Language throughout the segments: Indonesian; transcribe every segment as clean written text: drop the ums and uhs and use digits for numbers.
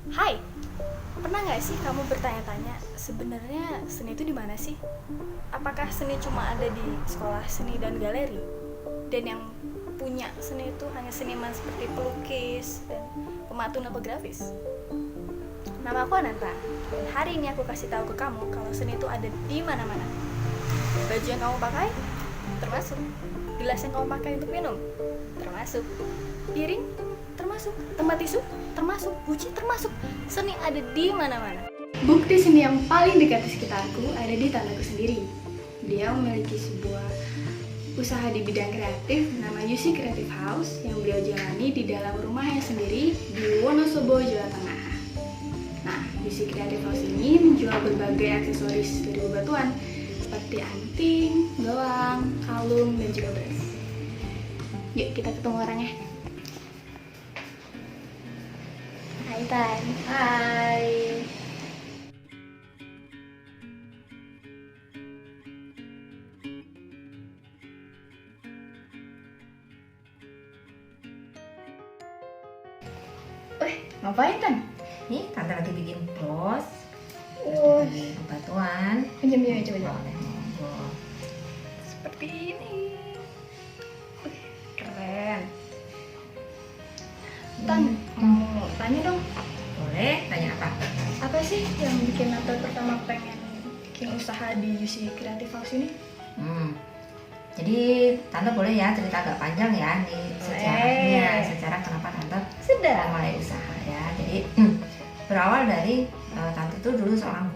Hai, pernah nggak sih kamu bertanya-tanya sebenarnya seni itu di mana sih? Apakah seni cuma ada di sekolah seni dan galeri? Dan yang punya seni itu hanya seniman seperti pelukis dan pematun atau grafis? Nama aku Ananta, dan hari ini aku kasih tahu ke kamu kalau seni itu ada di mana-mana. Baju yang kamu pakai termasuk, gelas yang kamu pakai untuk minum termasuk, piring termasuk, tempat tisu termasuk, guci termasuk. Seni ada di mana-mana. Bukti seni yang paling dekat di sekitarku ada di tandaku sendiri. Dia memiliki sebuah usaha di bidang kreatif nama UC Creative House yang beliau jalani di dalam rumahnya sendiri di Wonosobo, Jawa Tengah. Nah, UC Creative House ini menjual berbagai aksesoris dari bebatuan seperti anting, gelang, kalung, dan juga beras. Yuk kita ketemu orangnya. Hai Tan. Hai. Ngapain Tan? Nih, tante lagi bikin bros. Oh, Bikin batuan. pinjam ya coba. Boleh, monggo. Seperti ini. Keren. Tan, mau tanya dong, Boleh, tanya apa? apa sih yang bikin Nata pertama pengen bikin usaha di UC Creative House ini? Jadi tante boleh ya cerita agak panjang ya nih sejarahnya, sejarah kenapa tante Sudah. mulai usaha ya. Jadi berawal dari tante tuh dulu seorang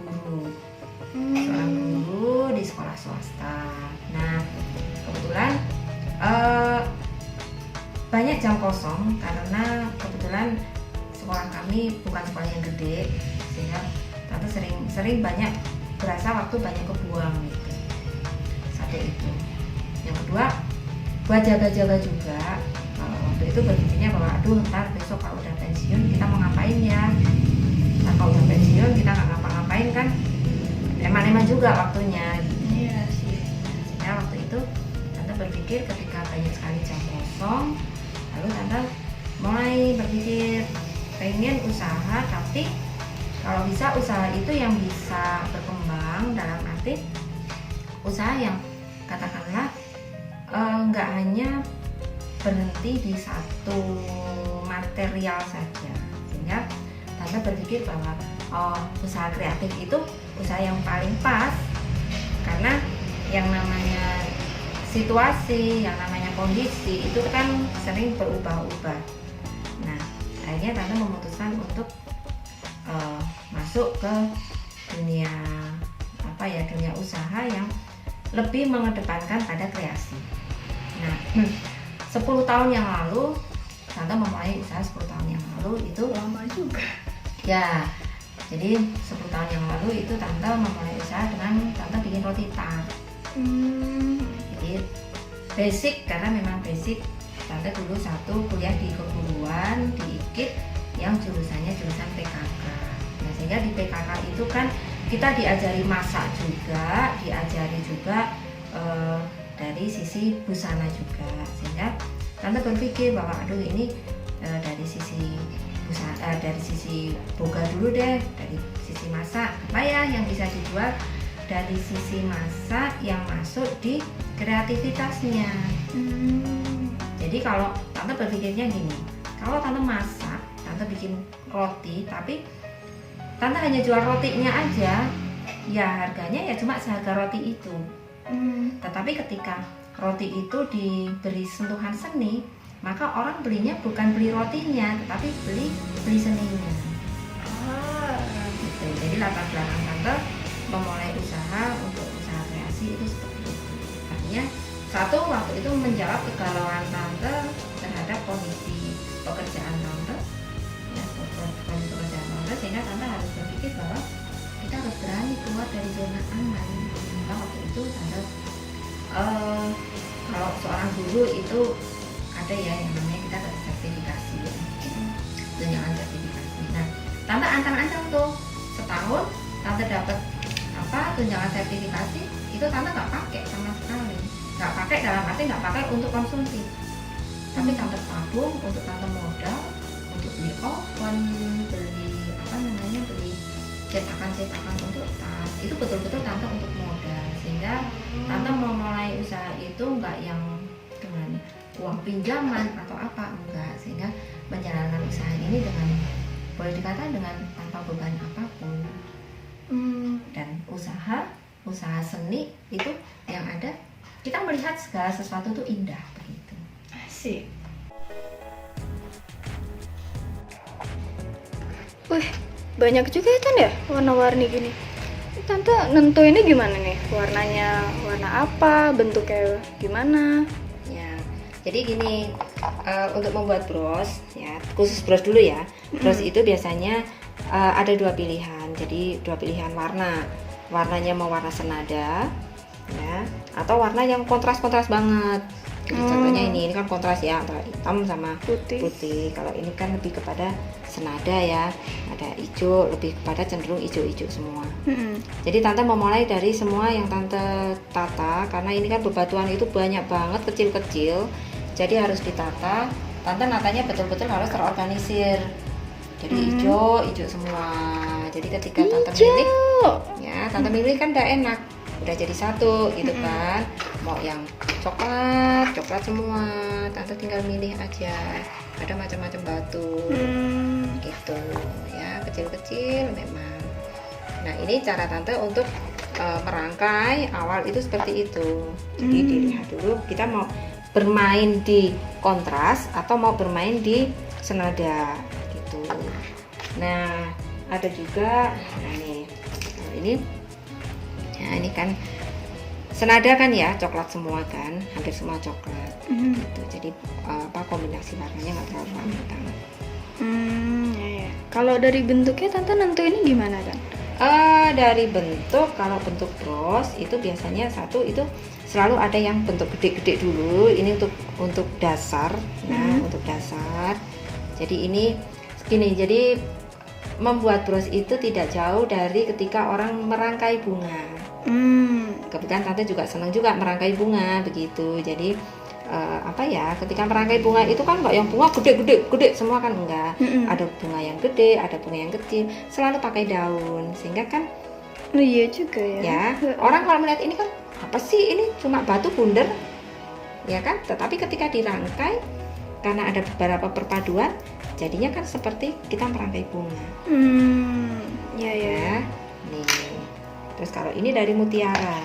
guru di sekolah swasta. Nah, kebetulan banyak jam kosong karena kebetulan sekolah kami bukan sekolah yang gede, sehingga tante sering banyak berasa waktu banyak kebuang gitu. Satu itu. Yang kedua, buat jaga-jaga juga. Waktu itu berpikirnya bahwa aduh ntar besok kalau udah pensiun kita mau ngapain ya. Nah kalau udah pensiun kita nggak ngapa-ngapain kan eman-eman juga waktunya gitu. Iya sih. Sehingga waktu itu tante berpikir ketika banyak sekali jam kosong, lalu tante mulai berpikir pengen usaha, tapi kalau bisa usaha itu yang bisa berkembang, dalam arti usaha yang katakanlah nggak hanya berhenti di satu material saja. Sehingga tante berpikir bahwa usaha kreatif itu usaha yang paling pas, karena yang namanya situasi, yang namanya kondisi itu kan sering berubah-ubah. Nah, akhirnya tante memutuskan untuk masuk ke dunia dunia usaha yang lebih mengedepankan pada kreasi. Nah, 10 tahun yang lalu tante memulai usaha 10 tahun yang lalu itu Lama juga. ya. Jadi 10 tahun yang lalu itu tante memulai usaha dengan tante bikin roti tart. Jadi basic, karena memang basic. Tante dulu satu kuliah di keguruan di IKIP yang jurusannya jurusan PKK. Nah, sehingga di PKK itu kan kita diajari masak juga, diajari juga dari sisi busana juga. Sehingga tante berpikir bahwa aduh ini dari sisi busana, dari sisi boga dulu deh, dari sisi masak apa ya yang bisa dijual, dari sisi masak yang masuk di kreativitasnya. Jadi kalau tante berpikirnya gini, kalau tante masak, tante bikin roti, tapi tante hanya jual rotinya aja, ya harganya ya cuma seharga roti itu. Tetapi ketika roti itu diberi sentuhan seni, maka orang belinya bukan beli rotinya, tetapi beli seninya. Gitu. Jadi latar belakang tante memulai usaha untuk usaha kreasi itu seperti itu. Artinya satu, waktu itu menjawab kegalauan tante terhadap kondisi pekerjaan tante, ya, kondisi pekerjaan tante, sehingga tante harus berpikir bahwa kita harus berani keluar dari zona aman. Maka waktu itu tante kalau seorang guru itu ada ya yang namanya kita dapat sertifikasi ya. Tunjangan sertifikasi. Nah, tante ancang-ancang tuh setahun tante dapat tunjangan sertifikasi, itu tante nggak pakai sama sekali. Nggak pakai dalam arti nggak pakai untuk konsumsi, tapi tante tabung untuk tante modal, untuk beli oven, beli cetakan untuk tas. Itu betul-betul tante untuk modal, sehingga tante mau mulai usaha itu nggak yang dengan uang pinjaman atau apa, enggak, sehingga menjalankan usaha ini dengan, boleh dikatakan dengan tanpa beban apapun. Dan usaha seni itu yang ada, kita melihat segala sesuatu itu indah begitu. Asik. Wih, banyak juga ya Tan ya warna-warni gini. Tante nentuinnya gimana nih? Warnanya warna apa? Bentuknya gimana? Ya, jadi gini, untuk membuat bros, ya khusus bros dulu ya. Bros itu biasanya ada dua pilihan. Jadi dua pilihan warna. Warnanya mau warna senada, ya, atau warna yang kontras-kontras banget. Jadi contohnya ini kan kontras ya, antara hitam sama putih. Kalau ini kan lebih kepada senada ya, ada hijau, lebih kepada cenderung hijau-hijau semua. Jadi tante memulai dari semua yang tante tata, karena ini kan bebatuan itu banyak banget, kecil-kecil, jadi harus ditata. Tante natanya betul-betul harus terorganisir. Jadi hijau semua. Jadi ketika tante milih, ya tante milih kan udah enak, udah jadi satu gitu kan. Mau yang coklat semua, tante tinggal milih aja. Ada macam-macam batu, gitu ya, kecil-kecil memang. Nah ini cara tante untuk merangkai awal itu seperti itu. Jadi dilihat dulu kita mau bermain di kontras atau mau bermain di senada gitu. Nah ada juga, nah ini ya, ini kan senada kan ya, coklat semua kan, hampir semua coklat gitu. Jadi kombinasi warnanya nggak terlalu rambutan. Ya. Kalau dari bentuknya tante nentuinnya gimana kan? Dari bentuk, kalau bentuk bros itu biasanya satu itu selalu ada yang bentuk gede-gede dulu. Ini untuk dasar, nah untuk dasar. Jadi ini gini, jadi membuat bros itu tidak jauh dari ketika orang merangkai bunga. Kebetulan tante juga senang juga merangkai bunga begitu. Jadi ketika merangkai bunga itu kan nggak yang bunga gede semua kan, enggak. Ada bunga yang gede, ada bunga yang kecil, selalu pakai daun, sehingga kan iya juga ya. Orang kalau melihat ini kan apa sih, ini cuma batu bundar ya kan, tetapi ketika dirangkai karena ada beberapa perpaduan jadinya kan seperti kita merangkai bunga. Ya. Nih. Terus kalau ini dari mutiara.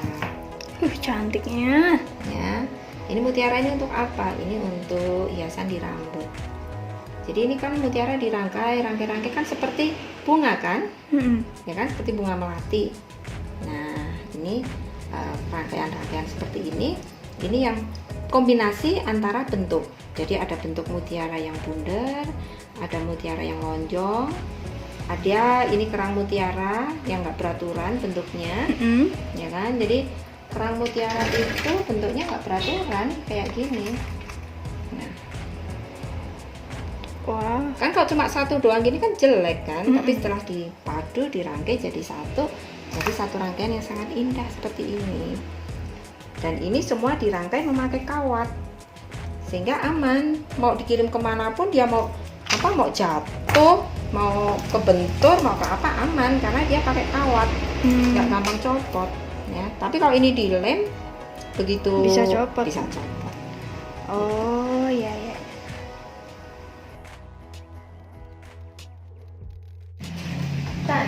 Cantiknya. Ya. Ini mutiara ini untuk apa? Ini untuk hiasan di rambut. Jadi ini kan mutiara dirangkai kan seperti bunga kan? Ya kan, seperti bunga melati. Nah, ini rangkaian-rangkaian seperti ini yang kombinasi antara bentuk. Jadi ada bentuk mutiara yang bundar, ada mutiara yang lonjong, ada ini kerang mutiara yang nggak beraturan bentuknya, ya kan? Jadi kerang mutiara itu bentuknya nggak beraturan kayak gini. Nah, wah, kan kalau cuma satu doang gini kan jelek kan, tapi setelah dipadu dirangkai jadi satu rangkaian yang sangat indah seperti ini. Dan ini semua dirangkai memakai kawat sehingga aman, mau dikirim kemanapun dia mau jatuh, mau kebentur, mau ke apa aman karena dia pakai kawat, nggak gampang copot ya. Tapi kalau ini dilem begitu bisa copot. Oh ya. Tan,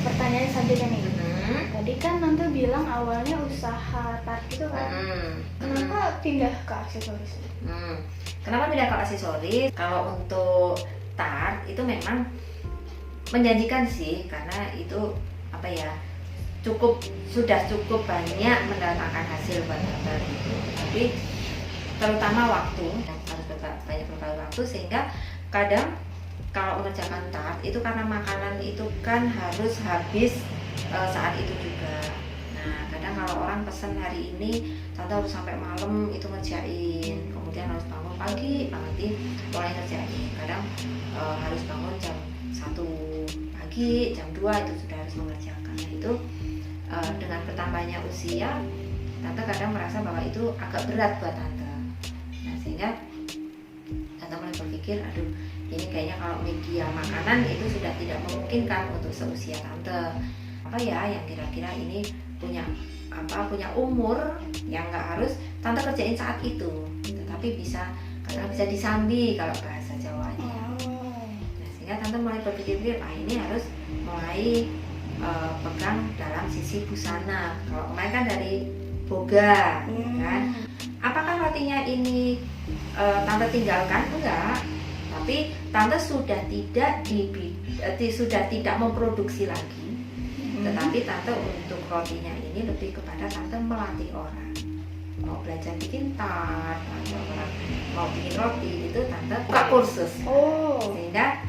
pertanyaan selanjutnya nih. Tadi kan tante bilang awalnya usaha tart gitu kan. Kenapa pindah ke aksesoris? Kenapa pindah ke aksesoris? Kalau untuk tart itu memang menjanjikan sih, karena itu sudah cukup banyak mendatangkan hasil buat tante itu. Tapi terutama waktu, harus banyak berbagi waktu, sehingga kadang kalau mengerjakan tart itu karena makanan itu kan harus habis saat itu juga. Nah kadang kalau orang pesen hari ini tante harus sampai malam itu ngerjain, kemudian harus bangun pagi mulai ngerjain. Kadang harus bangun jam 1 pagi, jam 2 itu sudah harus mengerjakan. Nah itu dengan bertambahnya usia, tante kadang merasa bahwa itu agak berat buat tante. Nah sehingga tante mulai berpikir, aduh ini kayaknya kalau media makanan itu sudah tidak memungkinkan untuk seusia tante. Apa ya yang kira-kira ini punya umur yang nggak harus tante kerjain saat itu, tetapi bisa disambi kalau bahasa Jawanya. Nah, sehingga tante mulai berpikir, ini harus mulai pegang dalam sisi busana. Kalau kemarin kan dari boga, kan? Apakah rotinya ini tante tinggalkan? Enggak. Tapi tante sudah tidak memproduksi lagi. Tetapi tante untuk rotinya ini lebih kepada tante melatih orang. Mau belajar bikin tart, atau orang mau bikin roti, itu tante buka kursus. Sehingga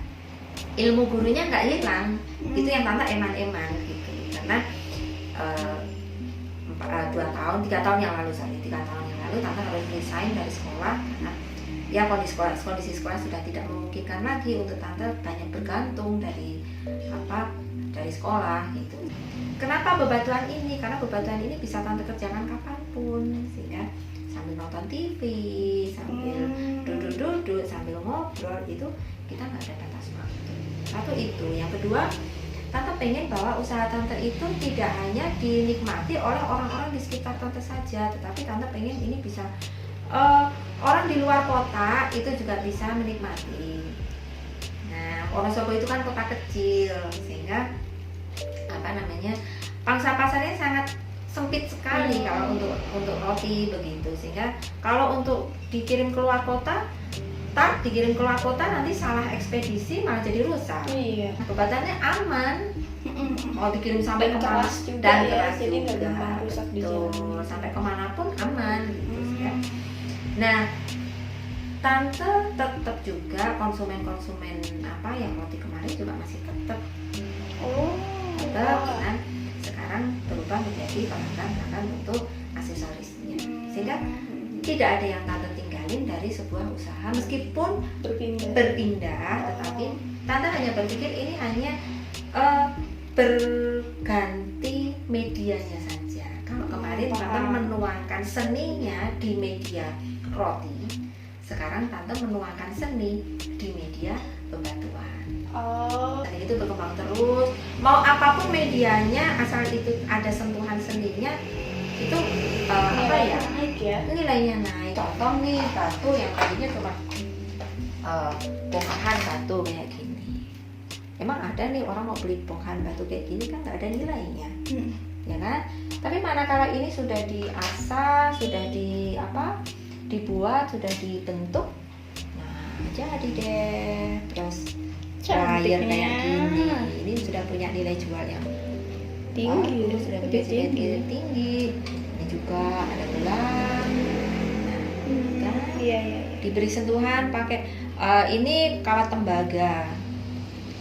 ilmu gurunya nggak hilang. Itu yang tante eman-eman gitu. Karena 3 tahun yang lalu tante harus resign dari sekolah karena ya kondisi sekolah sudah tidak memungkinkan lagi untuk tante banyak bergantung dari sekolah gitu. Kenapa bebatuan ini? Karena bebatuan ini bisa tante kerjakan kapanpun, sehingga sambil nonton TV, sambil duduk-duduk, sambil ngobrol, itu kita nggak ada batas waktu. Satu itu. Yang kedua, tante pengen bahwa usaha tante itu tidak hanya dinikmati oleh orang-orang di sekitar tante saja, tetapi tante pengen ini bisa orang di luar kota itu juga bisa menikmati. Nah, Wonosobo itu kan kota kecil, sehingga pangsa pasarnya sangat sempit sekali kalau untuk roti begitu, sehingga kalau untuk dikirim keluar kota nanti salah ekspedisi malah jadi rusak. Kebatannya aman, mau dikirim sampai kemana dan keras jadi nggak gampang rusak di jalan. Sampai kemanapun aman gitu ya. Nah, tante tetap juga konsumen yang roti kemarin juga masih tetap. Kan sekarang berubah menjadi pelanggan untuk aksesorisnya, sehingga tidak ada yang tante tinggalin dari sebuah usaha meskipun berpindah, tetapi tante hanya berpikir ini hanya berganti medianya saja. Kalau kemarin tante menuangkan seninya di media roti, sekarang tante menuangkan seni di media bebatuan. Dan itu berkembang terus. Mau apapun medianya, asal itu ada sentuhan seninya, itu nilainya naik. Contoh nih, batu yang tadinya cuma bongkahan batu kayak gini. Emang ada nih orang mau beli bongkahan batu kayak gini kan nggak ada nilainya, ya kan? Tapi manakala ini sudah diasah, sudah dibuat, sudah dibentuk, nah jadi deh, terus layar kayak gini, ini sudah punya nilai jual yang tinggi, sudah punya nilai tinggi. Ini juga ada gelang, iya. Diberi sentuhan pakai ini kawat tembaga.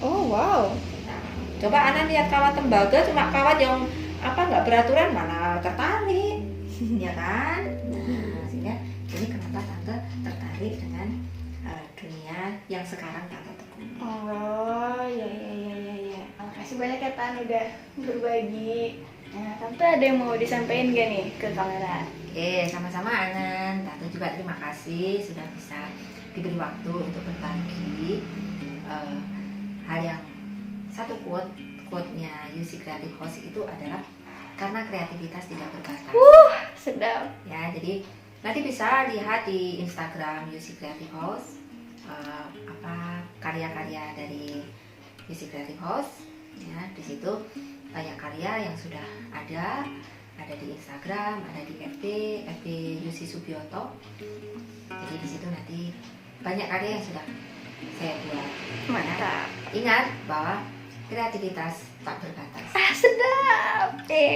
Wow. Nah, coba Ana lihat kawat tembaga, cuma kawat yang nggak beraturan, mana tertarik, ya kan? Nah, sehingga ini kenapa tante tertarik dengan dunia yang sekarang tante tekuni. Iya. Makasih banyak ya Tan udah berbagi. Nah, tante ada yang mau disampaikan gak nih ke kamera? Sama-sama Anan. Tante juga terima kasih sudah bisa diberi waktu untuk berbagi hal yang satu quote-nya UC Creative House itu adalah karena kreativitas tidak berbatas. Sedap. Ya, jadi nanti bisa lihat di Instagram UC Creative House karya-karya dari UC Creative House. Ya, di situ banyak karya yang sudah ada di Instagram, ada di FB UC Subioto. Jadi di situ nanti banyak karya yang sudah saya buat. Mantap. Ingat bahwa kreativitas tak berbatas. Sedap. Oke.